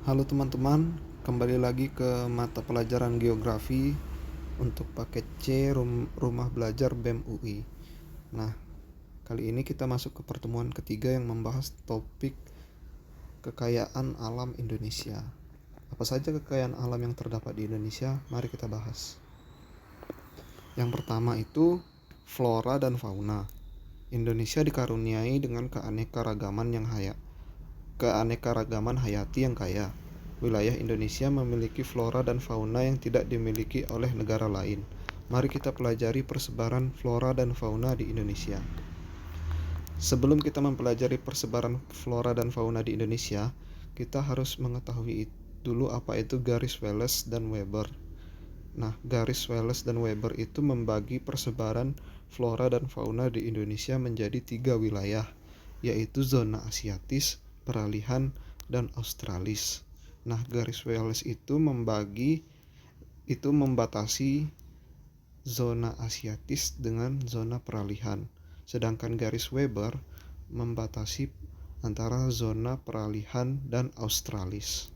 Halo teman-teman, kembali lagi ke mata pelajaran geografi untuk paket C Rumah Belajar BEM UI. Nah, kali ini kita masuk ke pertemuan ketiga yang membahas topik kekayaan alam Indonesia. Apa saja kekayaan alam yang terdapat di Indonesia? Mari kita bahas. Yang pertama itu flora dan fauna. Indonesia dikaruniai dengan keanekaragaman hayati yang kaya. Wilayah Indonesia memiliki flora dan fauna yang tidak dimiliki oleh negara lain. Mari kita pelajari persebaran flora dan fauna di Indonesia. Sebelum kita mempelajari persebaran flora dan fauna di Indonesia, kita harus mengetahui dulu apa itu garis Wallace dan Weber. Nah, garis Wallace dan Weber itu membagi persebaran flora dan fauna di Indonesia menjadi 3 wilayah, yaitu zona Asiatis, Peralihan, dan Australis. Nah, garis Wallace itu membatasi zona Asiatis dengan zona Peralihan, sedangkan garis Weber membatasi antara zona Peralihan dan Australis.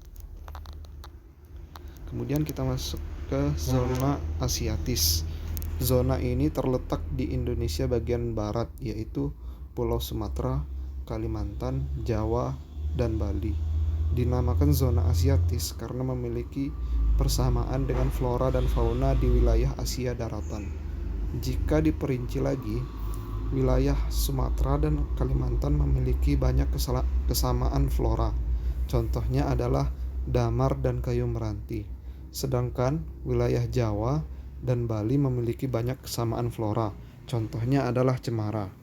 Kemudian kita masuk ke zona Asiatis. Zona ini terletak di Indonesia bagian barat, yaitu Pulau Sumatera, Kalimantan, Jawa, dan Bali. Dinamakan zona Asiatis karena memiliki persamaan dengan flora dan fauna di wilayah Asia daratan. Jika diperinci lagi, wilayah Sumatera dan Kalimantan memiliki banyak kesamaan flora. Contohnya adalah damar dan kayu meranti. Sedangkan wilayah Jawa dan Bali memiliki banyak kesamaan flora. Contohnya adalah cemara.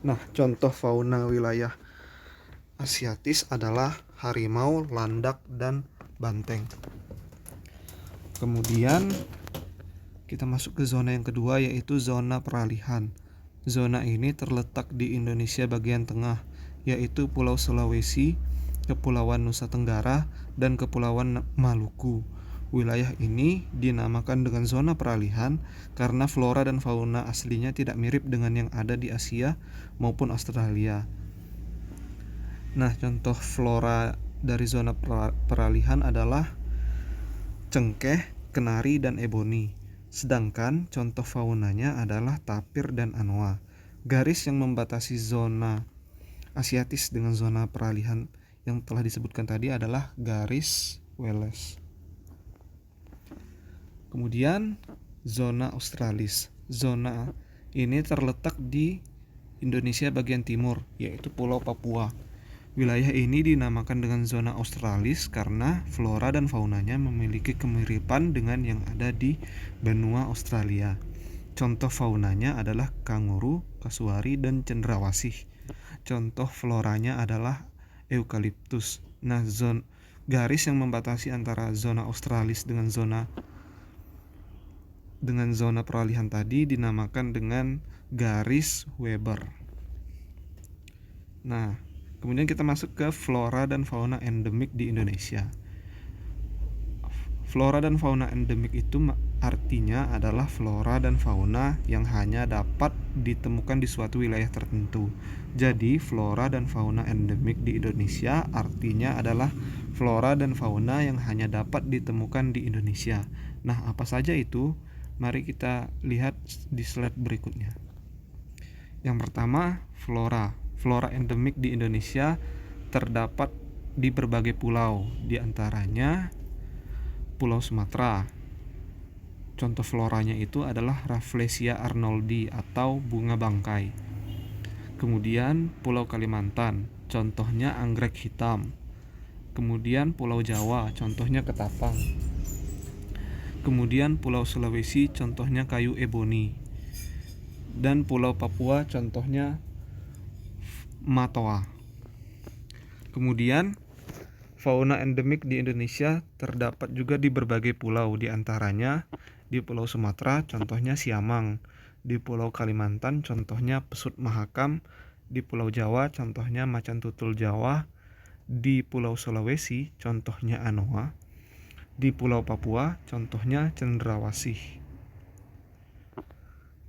Nah, contoh fauna wilayah Asiatis adalah harimau, landak, dan banteng. Kemudian kita masuk ke zona yang kedua, yaitu zona peralihan. Zona ini terletak di Indonesia bagian tengah, yaitu Pulau Sulawesi, Kepulauan Nusa Tenggara, dan Kepulauan Maluku. Wilayah ini dinamakan dengan zona peralihan karena flora dan fauna aslinya tidak mirip dengan yang ada di Asia maupun Australia. Nah, contoh flora dari zona peralihan adalah cengkeh, kenari, dan eboni. Sedangkan contoh faunanya adalah tapir dan anoa. Garis yang membatasi zona Asiatis dengan zona peralihan yang telah disebutkan tadi adalah garis Wallace. Kemudian zona Australis. Zona ini terletak di Indonesia bagian timur, yaitu Pulau Papua. Wilayah ini dinamakan dengan zona Australis karena flora dan faunanya memiliki kemiripan dengan yang ada di benua Australia. Contoh faunanya adalah kanguru, kasuari, dan cendrawasih. Contoh floranya adalah eukaliptus. Nah, garis yang membatasi antara zona Australis dengan zona peralihan tadi dinamakan dengan garis Weber. Nah, kemudian kita masuk ke flora dan fauna endemik di Indonesia. Flora dan fauna endemik itu artinya adalah flora dan fauna yang hanya dapat ditemukan di suatu wilayah tertentu. Jadi, flora dan fauna endemik di Indonesia artinya adalah flora dan fauna yang hanya dapat ditemukan di Indonesia. Nah, apa saja itu? Mari kita lihat di slide berikutnya. Yang pertama, flora. Flora endemik di Indonesia terdapat di berbagai pulau, di antaranya Pulau Sumatera. Contoh floranya itu adalah Rafflesia arnoldi atau bunga bangkai. Kemudian Pulau Kalimantan, contohnya anggrek hitam. Kemudian Pulau Jawa, contohnya ketapang. Kemudian Pulau Sulawesi, contohnya kayu eboni. Dan Pulau Papua, contohnya matoa. Kemudian fauna endemik di Indonesia terdapat juga di berbagai pulau, di antaranya di Pulau Sumatera, contohnya siamang. Di Pulau Kalimantan, contohnya pesut mahakam. Di Pulau Jawa, contohnya macan tutul Jawa. Di Pulau Sulawesi, contohnya anoa. Di Pulau Papua, contohnya cendrawasih.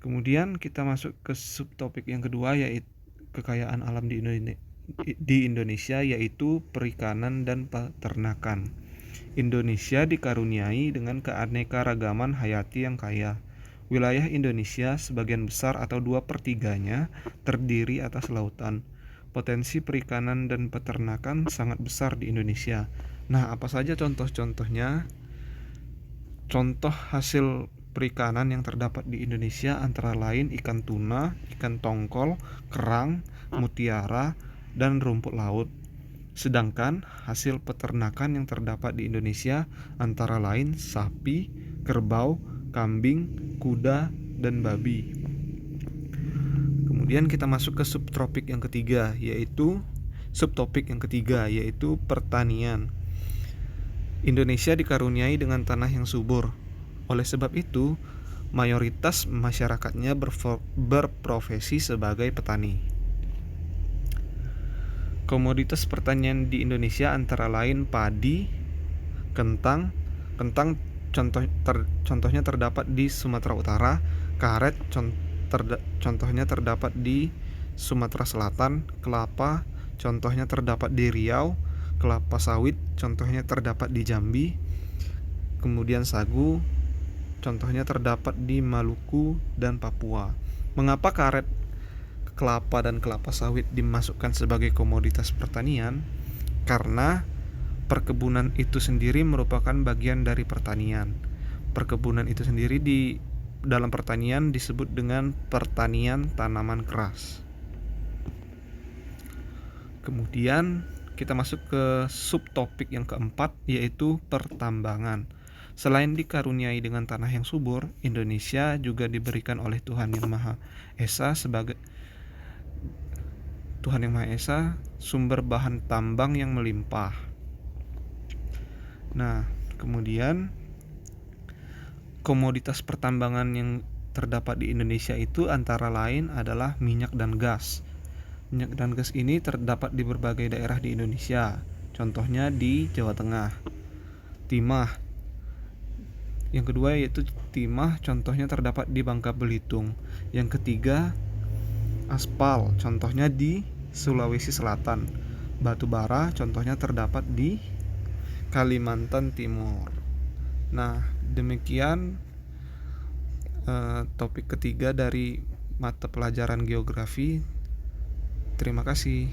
Kemudian kita masuk ke subtopik yang kedua, yaitu kekayaan alam di di Indonesia yaitu perikanan dan peternakan. Indonesia dikaruniai dengan keanekaragaman hayati yang kaya. Wilayah Indonesia sebagian besar atau 2/3-nya terdiri atas lautan. Potensi perikanan dan peternakan sangat besar di Indonesia. Nah, apa saja contoh-contohnya? Contoh hasil perikanan yang terdapat di Indonesia antara lain ikan tuna, ikan tongkol, kerang, mutiara, dan rumput laut. Sedangkan hasil peternakan yang terdapat di Indonesia antara lain sapi, kerbau, kambing, kuda, dan babi. Kemudian kita masuk ke subtopik yang ketiga, yaitu pertanian. Indonesia dikaruniai dengan tanah yang subur. Oleh sebab itu, mayoritas masyarakatnya berprofesi sebagai petani. Komoditas pertanian di Indonesia antara lain padi, kentang contohnya terdapat di Sumatera Utara, karet contohnya terdapat di Sumatera Selatan, kelapa contohnya terdapat di Riau, kelapa sawit contohnya terdapat di Jambi, kemudian sagu contohnya terdapat di Maluku dan Papua. Mengapa karet, kelapa, dan kelapa sawit dimasukkan sebagai komoditas pertanian? Karena perkebunan itu sendiri merupakan bagian dari pertanian. Perkebunan itu sendiri di dalam pertanian disebut dengan pertanian tanaman keras. Kemudian kita masuk ke subtopik yang keempat, yaitu pertambangan. Selain dikaruniai dengan tanah yang subur, Indonesia juga diberikan oleh Tuhan Yang Maha Esa sumber bahan tambang yang melimpah. Nah, kemudian komoditas pertambangan yang terdapat di Indonesia itu antara lain adalah minyak dan gas. Minyak dan gas ini terdapat di berbagai daerah di Indonesia. Contohnya di Jawa Tengah. Timah. Yang kedua yaitu timah, contohnya terdapat di Bangka Belitung. Yang ketiga, aspal, contohnya di Sulawesi Selatan. Batu bara, contohnya terdapat di Kalimantan Timur. Nah, demikian topik ketiga dari mata pelajaran geografi. Terima kasih.